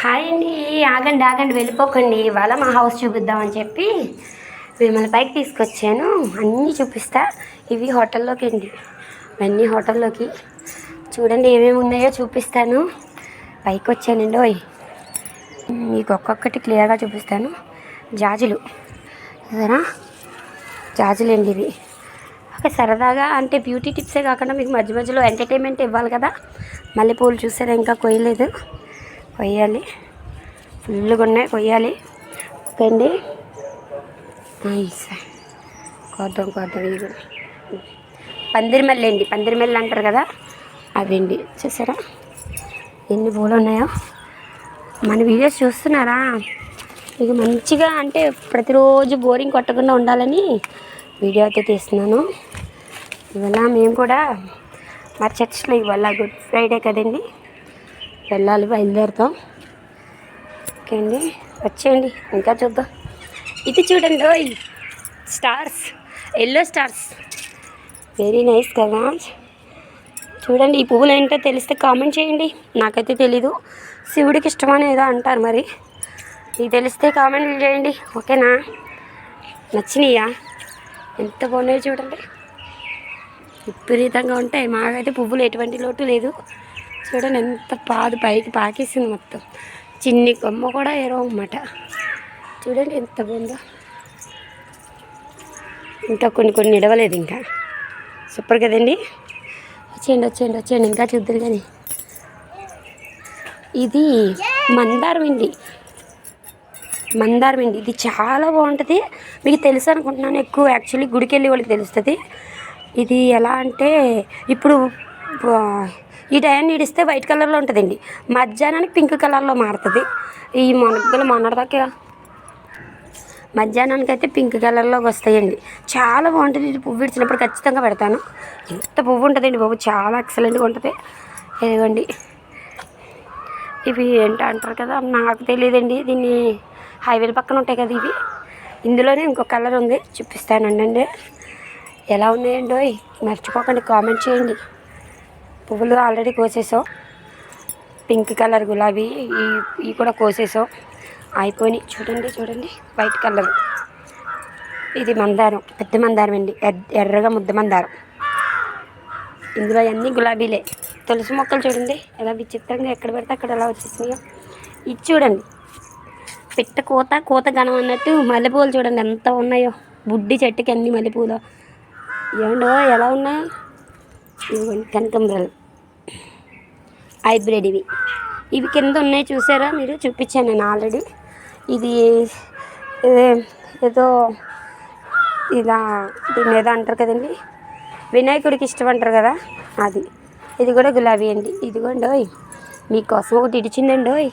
Hi అండి. ఆగండి ఆగండి, వెళ్ళిపోకండి. ఇవాళ మా హౌస్ చూపిద్దామని చెప్పి మిమ్మల్ని పైకి తీసుకొచ్చాను. అన్నీ చూపిస్తా. ఇవి హోటల్లోకి అండి, ఇవన్నీ హోటల్లోకి. చూడండి ఏమేమి ఉన్నాయో చూపిస్తాను. పైకి వచ్చానండి. ఓయ్, మీకు ఒక్కొక్కటి క్లియర్గా చూపిస్తాను. జాజులు సరేనా, జాజులు అండి ఇవి. ఒక సరదాగా అంటే బ్యూటీ టిప్సే కాకుండా మీకు మధ్య మధ్యలో ఎంటర్టైన్మెంట్ ఇవ్వాలి కదా. మల్లెపూలు చూసారా, ఇంకా కొయ్యలేదు, కొయ్యాలి. ఫుల్గా ఉన్నాయి, కొయ్యాలి. ఓకే అండి, కోద్దాం కోద్దాం. ఇవి కూడా పందిరిమల్లి అండి, పందిరిమల్లి అంటారు కదా, అదండి. చూసారా ఎన్ని పూలు ఉన్నాయో. మన వీడియోస్ చూస్తున్నారా? మీకు మంచిగా అంటే ప్రతిరోజు బోరింగ్ కొట్టకుండా ఉండాలని వీడియో అయితే తీస్తున్నాను. ఇవాళ మేము కూడా మా చర్చ్లో ఇవాళ గుడ్ ఫ్రైడే కదండి, వెళ్ళాలి, బయలుదేరుతాం. ఓకే అండి, వచ్చేయండి ఇంకా చూద్దాం. ఇది చూడండి, ఓయ్ stars, yellow stars, very nice కదా. చూడండి, ఈ పువ్వులు ఏంటో తెలిస్తే కామెంట్ చేయండి. నాకైతే తెలీదు. శివుడికి ఇష్టమని ఏదో అంటారు, మరి మీకు తెలిస్తే కామెంట్లు చేయండి. ఓకేనా? నచ్చినాయా? ఎంత బాగున్నాయో చూడండి, విపరీతంగా ఉంటాయి. మాకైతే పువ్వులు ఎటువంటి లోటు లేదు. చూడండి ఎంత పైకి పాకేసింది మొత్తం. చిన్ని కొమ్మ కూడా ఏరో అన్నమాట. చూడండి ఎంత బాగుందో. ఇంకా కొన్ని ఇడవలేదు, ఇంకా సూపర్ కదండి. వచ్చేయండి ఇంకా చూద్దరు కానీ. ఇది మందారం అండి, ఇది చాలా బాగుంటుంది. మీకు తెలుసు అనుకుంటున్నాను. ఎక్కువ యాక్చువల్లీ గుడికి వెళ్ళి వాళ్ళకి తెలుస్తుంది. ఇది ఎలా అంటే, ఇప్పుడు ఈ టైం ఇడిస్తే వైట్ కలర్లో ఉంటుందండి, మధ్యాహ్నానికి పింక్ కలర్లో మారుతుంది. ఈ మొన్నటిదాకా మధ్యాహ్నానికి అయితే పింక్ కలర్లోకి వస్తాయండి. చాలా బాగుంటుంది. ఇది పువ్వు ఇచ్చినప్పుడు ఖచ్చితంగా పెడతాను. ఎంత పువ్వు ఉంటుందండి బాబు, చాలా ఎక్సలెంట్గా ఉంటుంది. ఇదిగోండి, ఇవి ఏంటో అంటారు కదా, నాకు తెలియదండి. దీన్ని హైవేల పక్కన ఉంటాయి కదా ఇవి. ఇందులోనే ఇంకో కలర్ ఉంది, చూపిస్తానండి. ఎలా ఉన్నాయండి? మర్చిపోకండి, కామెంట్ చేయండి. పువ్వులు ఆల్రెడీ కోసేసాం. పింక్ కలర్ గులాబీ ఇవి కూడా కోసేసాం, అయిపోయినాయి. చూడండి వైట్ కలర్. ఇది మందారం, పెద్ద మందారం అండి, ఎర్రగా ముద్ద మందారం. ఇందులో అన్నీ గులాబీలే. తులసి మొక్కలు చూడండి ఎలా విచిత్రంగా ఎక్కడ పెడితే అక్కడ ఎలా వచ్చేసినాయో. ఇది చూడండి, పిట్ట కోత గనం అన్నట్టు మల్లెపూలు చూడండి ఎంత ఉన్నాయో. బుడ్డి చెట్టుకి అన్ని మల్లెపూలు ఏమండో ఎలా ఉన్నాయో. ఇవ్వండి కనకంబరాలు, హైబ్రిడ్ ఇవి కింద ఉన్నాయి చూసారా మీరు, చూపించాను నేను ఆల్రెడీ. ఇది ఏదో ఇలా దీన్ని ఏదో అంటారు కదండి, వినాయకుడికి ఇష్టం అంటారు కదా, అది. ఇది కూడా గులాబీ అండి. ఇదిగోండి, ఓయ్ మీకోసం ఒకటి ఇడిచిందండి. ఓయ్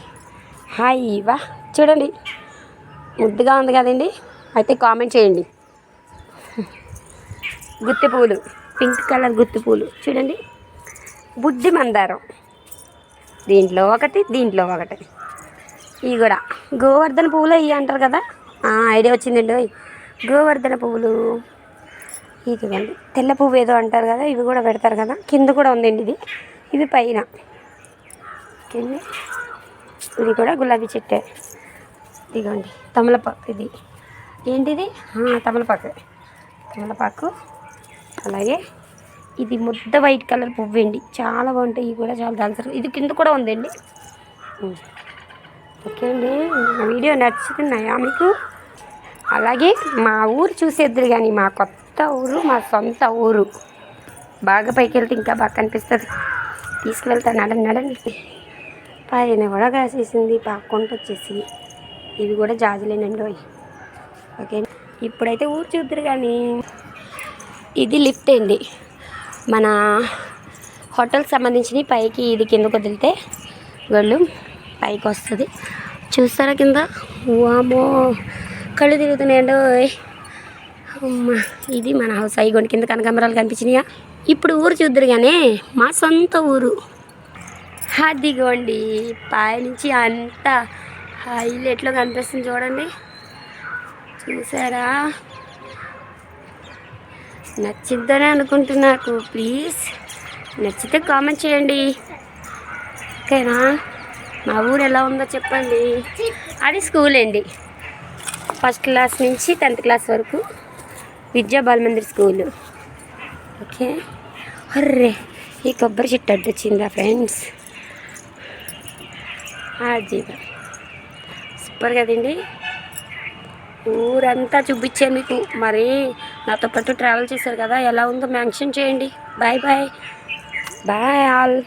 హాయ్ వా, చూడండి ముద్దుగా ఉంది కదండి. అయితే కామెంట్ చేయండి. గుత్తి పూలు, పింక్ కలర్ గుత్తి పూలు చూడండి. బుడ్డి మందారం, దీంట్లో ఒకటి. ఇవి కూడా గోవర్ధన పువ్వులు ఇవి అంటారు కదా, ఐడియా వచ్చిందండి. గోవర్ధన పువ్వులు. ఇదిగోండి తెల్ల పువ్వు ఏదో అంటారు కదా, ఇవి కూడా పెడతారు కదా. కింద కూడా ఉందండి ఇవి పైన. ఇది కూడా గులాబీ చెట్టే. ఇదిగోండి తమలపాకు. ఇది ఏంటిది? తమలపాకు. అలాగే ఇది ముద్ద వైట్ కలర్ పువ్వు అండి, చాలా బాగుంటాయి. ఇవి కూడా చాలా దాల్సరు. ఇది కింద కూడా ఉందండి. ఓకే అండి, నా వీడియో నచ్చుతున్నాయా మీకు? అలాగే మా ఊరు చూసేద్దరు కానీ, మా కొత్త ఊరు, మా సొంత ఊరు. బాగా పైకి వెళ్తే ఇంకా బాగా కనిపిస్తుంది. తీసుకువెళ్తాను, నడండి. పైన కూడా కాసేసింది, పాక్కుంటూ వచ్చేసి. ఇవి కూడా జాజులేనండి. ఓకే, ఇప్పుడైతే ఊరు చూద్దరు కానీ. ఇది లిఫ్ట్ అండి, మన హోటల్కి సంబంధించినవి. పైకి ఇది కిందకు వదిలితే వాళ్ళు పైకి వస్తుంది. చూస్తారా కింద? వామో కళ్ళు తిరుగుతున్నాయండి. అమ్మ, ఇది మన హౌస్. అయిగోండి కింద కనకాంబరాలు కనిపించినాయా? ఇప్పుడు ఊరు చూద్దరు కానీ, మా సొంత ఊరు. అదిగోండి పైనుంచి అంత హైలైట్లో కనిపిస్తుంది చూడండి. చూసారా? నచ్చిద్దని అనుకుంటున్నా. ప్లీజ్ నచ్చితే కామెంట్ చేయండి. ఓకేనా? మా ఊరు ఎలా ఉందో చెప్పండి. అది స్కూల్ అండి, ఫస్ట్ క్లాస్ నుంచి 10th క్లాస్ వరకు విద్యా బాలమందిర్ స్కూలు. ఓకే. అర్రే ఈ కొబ్బరి చెట్టు అడ్డొచ్చిందా ఫ్రెండ్స్? జీవా సూపర్ కదండి. ఊరంతా చూపించాను మీకు. మరి నాతో పాటు ట్రావెల్ చేశారు కదా, ఎలా ఉందో మెన్షన్ చేయండి. Bye bye bye all.